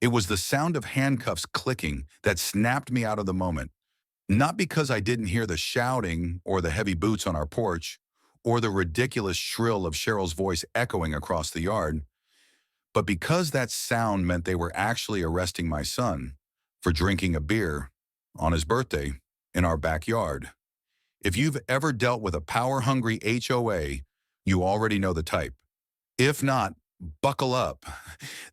It was the sound of handcuffs clicking that snapped me out of the moment. Not because I didn't hear the shouting or the heavy boots on our porch or the ridiculous shrill of Cheryl's voice echoing across the yard, but because that sound meant they were actually arresting my son for drinking a beer on his birthday in our backyard. If you've ever dealt with a power-hungry HOA, you already know the type. If not, buckle up.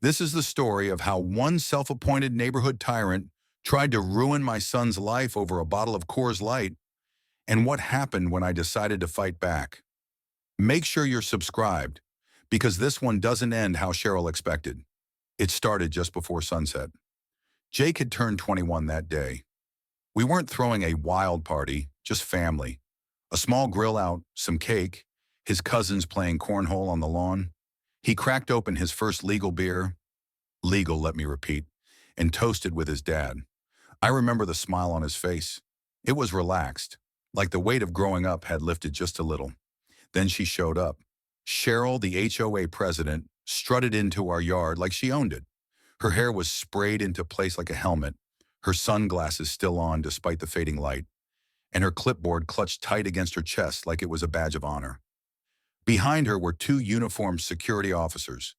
This is the story of how one self-appointed neighborhood tyrant tried to ruin my son's life over a bottle of Coors Light, and what happened when I decided to fight back. Make sure you're subscribed, because this one doesn't end how Cheryl expected. It started just before sunset. Jake had turned 21 that day. We weren't throwing a wild party, just family. A small grill out, some cake, his cousins playing cornhole on the lawn. He cracked open his first legal beer, legal, let me repeat, and toasted with his dad. I remember the smile on his face. It was relaxed, like the weight of growing up had lifted just a little. Then she showed up. Cheryl, the HOA president, strutted into our yard like she owned it. Her hair was sprayed into place like a helmet, her sunglasses still on despite the fading light, and her clipboard clutched tight against her chest like it was a badge of honor. Behind her were two uniformed security officers.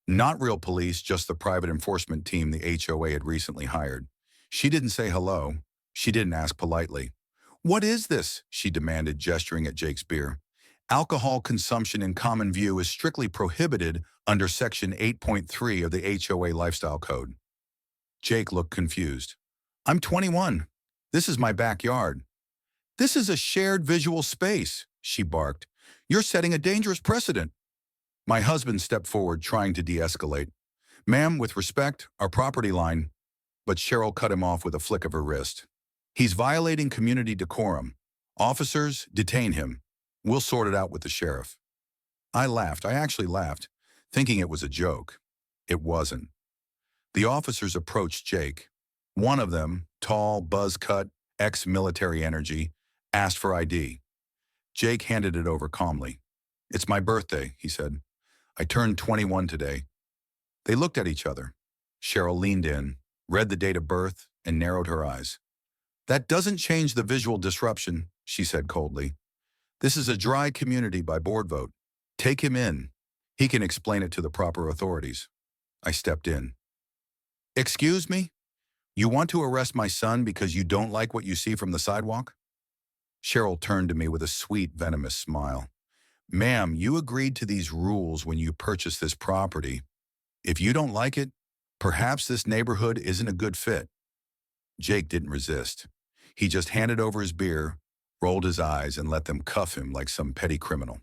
Not real police, just the private enforcement team the HOA had recently hired. She didn't say hello. She didn't ask politely. "What is this?" she demanded, gesturing at Jake's beer. Alcohol consumption in common view is strictly prohibited under Section 8.3 of the HOA Lifestyle Code. Jake looked confused. "I'm 21. This is my backyard." "This is a shared visual space," she barked. "You're setting a dangerous precedent." My husband stepped forward, trying to de-escalate. "Ma'am, with respect, our property line." But Cheryl cut him off with a flick of her wrist. "He's violating community decorum. Officers, detain him. We'll sort it out with the sheriff." I laughed. I actually laughed, thinking it was a joke. It wasn't. The officers approached Jake. One of them, tall, buzz-cut, ex-military energy, asked for ID. Jake handed it over calmly. "It's my birthday," he said. "I turned 21 today." They looked at each other. Cheryl leaned in, read the date of birth, and narrowed her eyes. "That doesn't change the visual disruption," she said coldly. "This is a dry community by board vote. Take him in. He can explain it to the proper authorities." I stepped in. "Excuse me? You want to arrest my son because you don't like what you see from the sidewalk?" Cheryl turned to me with a sweet, venomous smile. "Ma'am, you agreed to these rules when you purchased this property. If you don't like it, perhaps this neighborhood isn't a good fit." Jake didn't resist. He just handed over his beer, rolled his eyes, and let them cuff him like some petty criminal.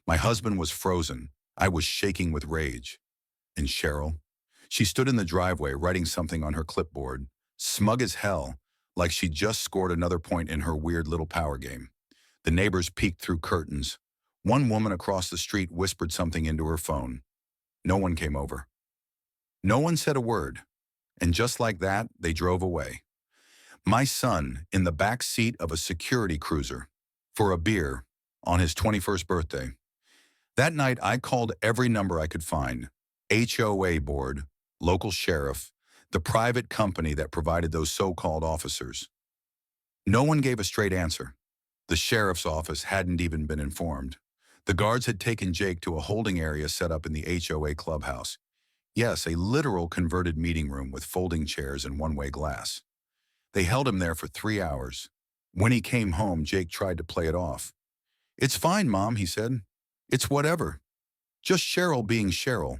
My husband was frozen. I was shaking with rage. And Cheryl? She stood in the driveway writing something on her clipboard, smug as hell, like she'd just scored another point in her weird little power game. The neighbors peeked through curtains. One woman across the street whispered something into her phone. No one came over. No one said a word. And just like that, they drove away. My son in the back seat of a security cruiser for a beer on his 21st birthday. That night, I called every number I could find. HOA board, local sheriff, the private company that provided those so-called officers. No one gave a straight answer. The sheriff's office hadn't even been informed. The guards had taken Jake to a holding area set up in the HOA clubhouse. Yes, a literal converted meeting room with folding chairs and one-way glass. They held him there for 3 hours. When he came home, Jake tried to play it off. "It's fine, Mom," he said. "It's whatever. Just Cheryl being Cheryl."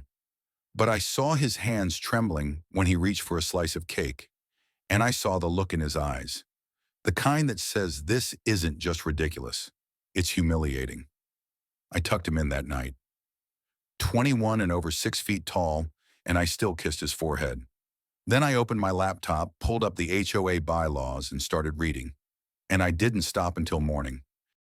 But I saw his hands trembling when he reached for a slice of cake, and I saw the look in his eyes. The kind that says this isn't just ridiculous, it's humiliating. I tucked him in that night. 21 and over 6 feet tall, and I still kissed his forehead. Then I opened my laptop, pulled up the HOA bylaws, and started reading. And I didn't stop until morning.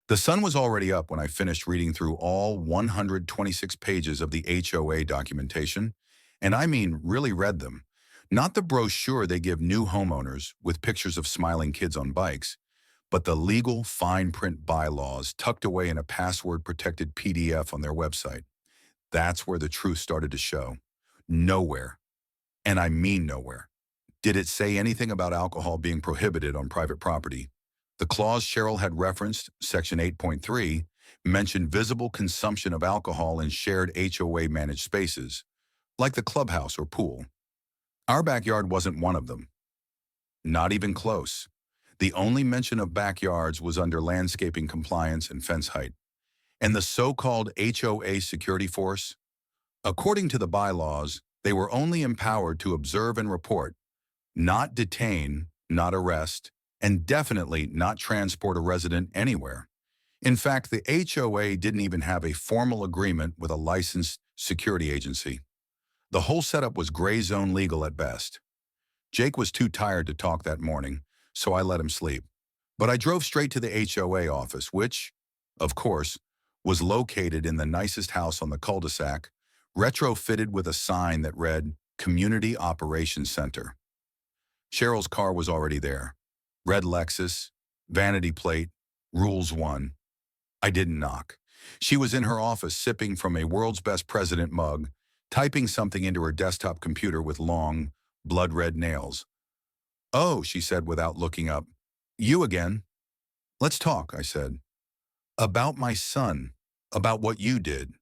The sun was already up when I finished reading through all 126 pages of the HOA documentation, and I mean really read them. Not the brochure they give new homeowners with pictures of smiling kids on bikes, but the legal fine print bylaws tucked away in a password-protected PDF on their website. That's where the truth started to show. Nowhere, And I mean nowhere. Did it say anything about alcohol being prohibited on private property? The clause Cheryl had referenced, Section 8.3, mentioned visible consumption of alcohol in shared HOA managed spaces, like the clubhouse or pool. Our backyard wasn't one of them. Not even close. The only mention of backyards was under landscaping compliance and fence height. And the so-called HOA security force? According to the bylaws, they were only empowered to observe and report, not detain, not arrest, and definitely not transport a resident anywhere. In fact, the HOA didn't even have a formal agreement with a licensed security agency. The whole setup was gray zone legal at best. Jake was too tired to talk that morning, so I let him sleep. But I drove straight to the HOA office, which, of course, was located in the nicest house on the cul-de-sac, retrofitted with a sign that read, Community Operations Center. Cheryl's car was already there. Red Lexus, vanity plate, Rules 1. I didn't knock. She was in her office sipping from a world's best president mug, typing something into her desktop computer with long, blood-red nails. "Oh," she said without looking up. "You again?" "Let's talk," I said. "About my son, about what you did."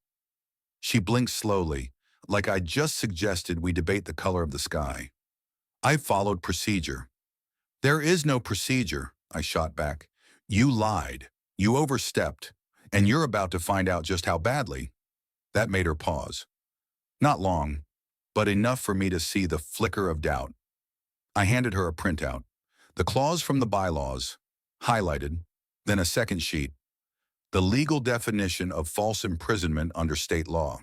She blinked slowly, like I just suggested we debate the color of the sky. "I followed procedure." "There is no procedure," I shot back. "You lied. You overstepped. And you're about to find out just how badly." That made her pause. Not long, but enough for me to see the flicker of doubt. I handed her a printout. The clause from the bylaws, highlighted, then a second sheet. The legal definition of false imprisonment under state law.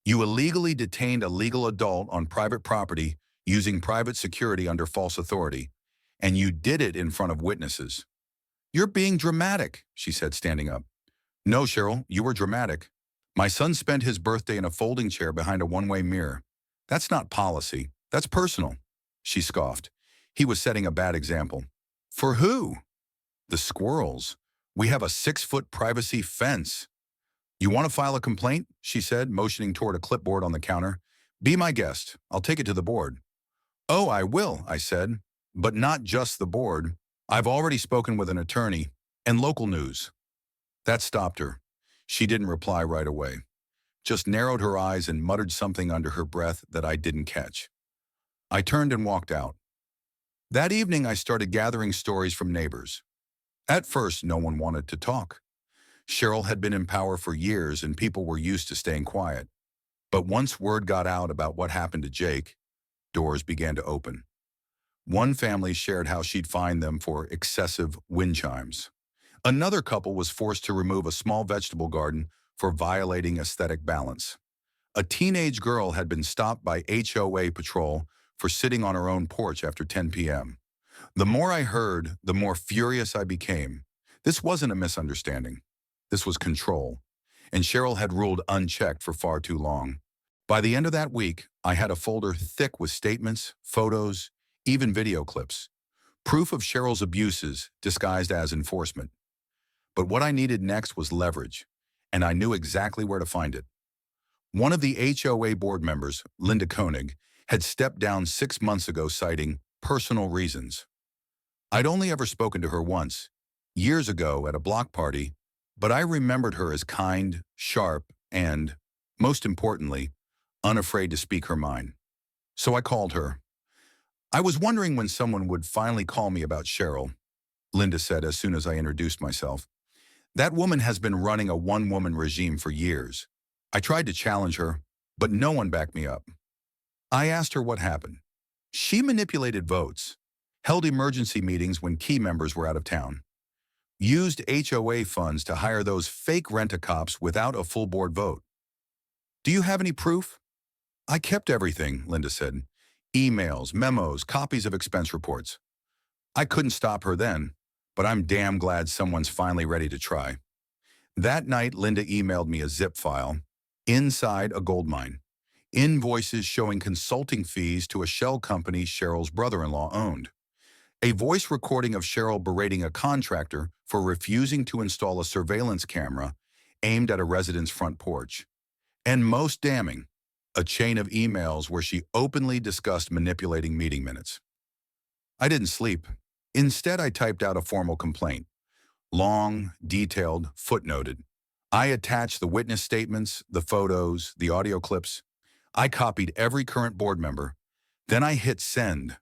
You illegally detained a legal adult on private property using private security under false authority, and you did it in front of witnesses. "You're being dramatic," she said, standing up. "No, Cheryl, you were dramatic. My son spent his birthday in a folding chair behind a one-way mirror. That's not policy. That's personal." She scoffed. "He was setting a bad example." "For who?" "The squirrels. We have a 6-foot privacy fence." "You want to file a complaint?" she said, motioning toward a clipboard on the counter. "Be my guest. I'll take it to the board." "Oh, I will," I said. "But not just the board. I've already spoken with an attorney and local news." That stopped her. She didn't reply right away, just narrowed her eyes and muttered something under her breath that I didn't catch. I turned and walked out. That evening, I started gathering stories from neighbors. At first, no one wanted to talk. Cheryl had been in power for years and people were used to staying quiet. But once word got out about what happened to Jake, doors began to open. One family shared how she'd fined them for excessive wind chimes. Another couple was forced to remove a small vegetable garden for violating aesthetic balance. A teenage girl had been stopped by HOA patrol for sitting on her own porch after 10 p.m. The more I heard, the more furious I became. This wasn't a misunderstanding. This was control. And Cheryl had ruled unchecked for far too long. By the end of that week, I had a folder thick with statements, photos, even video clips. Proof of Cheryl's abuses disguised as enforcement. But what I needed next was leverage, and I knew exactly where to find it. One of the HOA board members, Linda Koenig, had stepped down 6 months ago citing personal reasons. I'd only ever spoken to her once, years ago at a block party, but I remembered her as kind, sharp, and, most importantly, unafraid to speak her mind. So I called her. "I was wondering when someone would finally call me about Cheryl," Linda said as soon as I introduced myself. "That woman has been running a one-woman regime for years. I tried to challenge her, but no one backed me up." I asked her what happened. She manipulated votes, held emergency meetings when key members were out of town, used HOA funds to hire those fake rent-a-cops without a full board vote. "Do you have any proof?" "I kept everything," Linda said. "Emails, memos, copies of expense reports." I couldn't stop her then, but I'm damn glad someone's finally ready to try. That night, Linda emailed me a zip file. Inside, a gold mine. Invoices showing consulting fees to a shell company Cheryl's brother-in-law owned. A voice recording of Cheryl berating a contractor for refusing to install a surveillance camera aimed at a resident's front porch. And most damning, a chain of emails where she openly discussed manipulating meeting minutes. I didn't sleep. Instead, I typed out a formal complaint. Long, detailed, footnoted. I attached the witness statements, the photos, the audio clips. I copied every current board member. Then I hit send.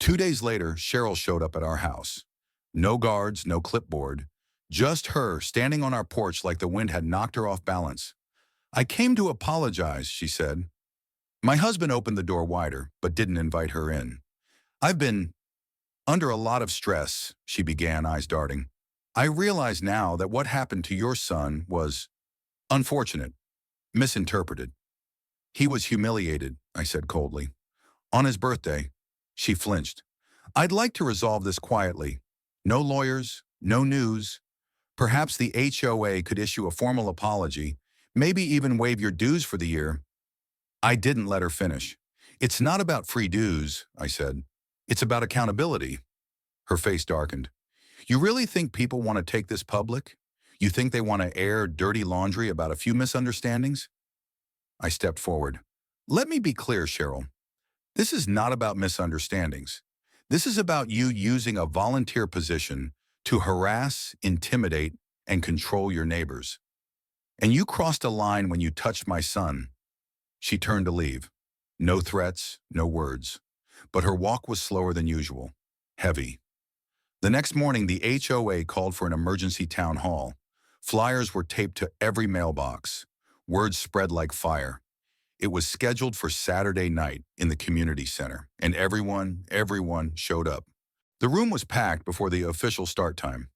2 days later, Cheryl showed up at our house. No guards, no clipboard. Just her standing on our porch like the wind had knocked her off balance. I came to apologize, she said. My husband opened the door wider, but didn't invite her in. I've been under a lot of stress, she began, eyes darting. I realize now that what happened to your son was unfortunate, misinterpreted. He was humiliated, I said coldly. On his birthday, she flinched. I'd like to resolve this quietly. No lawyers, no news. Perhaps the HOA could issue a formal apology, maybe even waive your dues for the year. I didn't let her finish. It's not about free dues, I said. It's about accountability. Her face darkened. You really think people want to take this public? You think they want to air dirty laundry about a few misunderstandings? I stepped forward. Let me be clear, Cheryl. This is not about misunderstandings. This is about you using a volunteer position to harass, intimidate, and control your neighbors. And you crossed a line when you touched my son. She turned to leave. No threats, no words. But her walk was slower than usual, heavy. The next morning, the HOA called for an emergency town hall. Flyers were taped to every mailbox. Words spread like fire. It was scheduled for Saturday night in the community center, and everyone showed up. The room was packed before the official start time.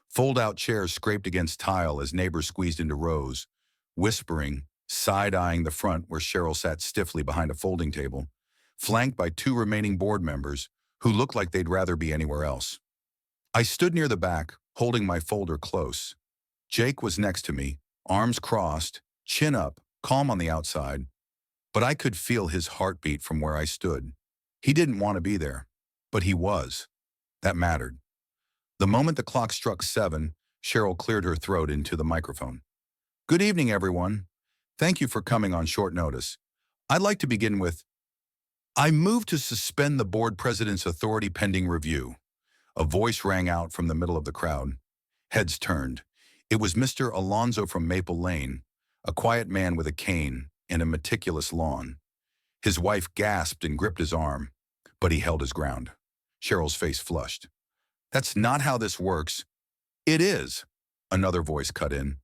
Fold-out chairs scraped against tile as neighbors squeezed into rows, whispering, side-eyeing the front where Cheryl sat stiffly behind a folding table, flanked by 2 remaining board members who looked like they'd rather be anywhere else. I stood near the back, holding my folder close. Jake was next to me, arms crossed, chin up, calm on the outside, but I could feel his heartbeat from where I stood. He didn't want to be there, but he was. That mattered. The moment the clock struck 7, Cheryl cleared her throat into the microphone. Good evening, everyone. Thank you for coming on short notice. I'd like to begin with, I move to suspend the board president's authority pending review. A voice rang out from the middle of the crowd. Heads turned. It was Mr. Alonzo from Maple Lane, a quiet man with a cane and a meticulous lawn. His wife gasped and gripped his arm, but he held his ground. Cheryl's face flushed. That's not how this works. It is, another voice cut in.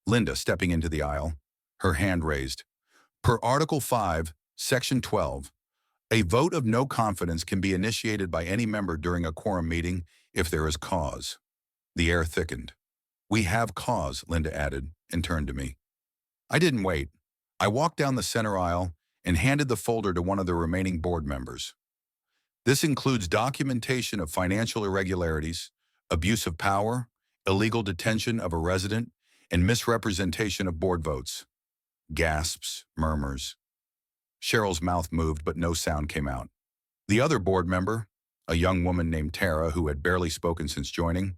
Linda stepping into the aisle, her hand raised. Per Article 5, Section 12, a vote of no confidence can be initiated by any member during a quorum meeting if there is cause. The air thickened. We have cause, Linda added, and turned to me. I didn't wait. I walked down the center aisle and handed the folder to one of the remaining board members. This includes documentation of financial irregularities, abuse of power, illegal detention of a resident, and misrepresentation of board votes. Gasps, murmurs. Cheryl's mouth moved, but no sound came out. The other board member, a young woman named Tara who had barely spoken since joining,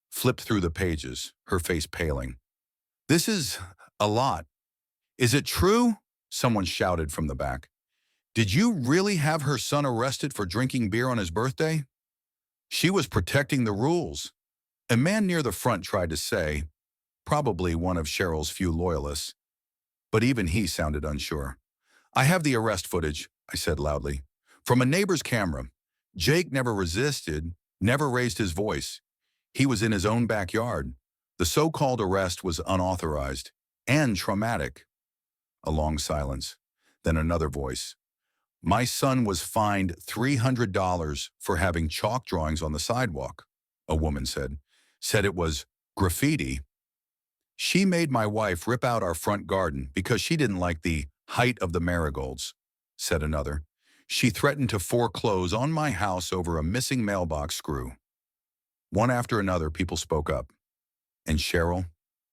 flipped through the pages, her face paling. This is a lot. Is it true? Someone shouted from the back. Did you really have her son arrested for drinking beer on his birthday? She was protecting the rules. A man near the front tried to say, probably one of Cheryl's few loyalists, but even he sounded unsure. I have the arrest footage, I said loudly. From a neighbor's camera. Jake never resisted, never raised his voice. He was in his own backyard. The so-called arrest was unauthorized and traumatic. A long silence. Then another voice. My son was fined $300 for having chalk drawings on the sidewalk, a woman said. Said it was graffiti. She made my wife rip out our front garden because she didn't like the height of the marigolds, said another. She threatened to foreclose on my house over a missing mailbox screw. One after another, people spoke up. And Cheryl,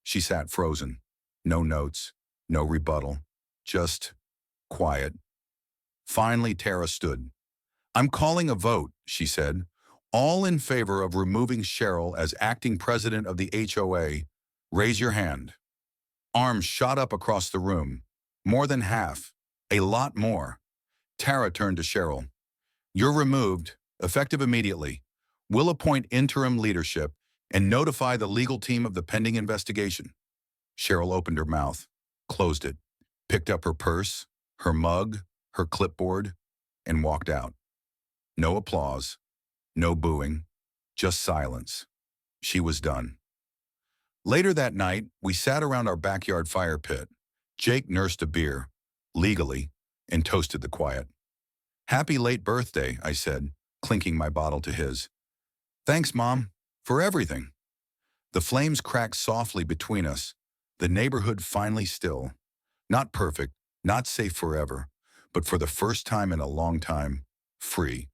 she sat frozen. No notes, no rebuttal, just quiet. Finally, Tara stood. I'm calling a vote, she said. All in favor of removing Cheryl as acting president of the HOA, raise your hand. Arms shot up across the room. More than half. A lot more. Tara turned to Cheryl. You're removed, effective immediately. We'll appoint interim leadership and notify the legal team of the pending investigation. Cheryl opened her mouth, closed it, picked up her purse, her mug, her clipboard, and walked out. No applause, no booing, just silence. She was done. Later that night, we sat around our backyard fire pit. Jake nursed a beer, legally, and toasted the quiet. Happy late birthday, I said, clinking my bottle to his. Thanks, Mom, for everything. The flames cracked softly between us, the neighborhood finally still. Not perfect, not safe forever, but for the first time in a long time, free.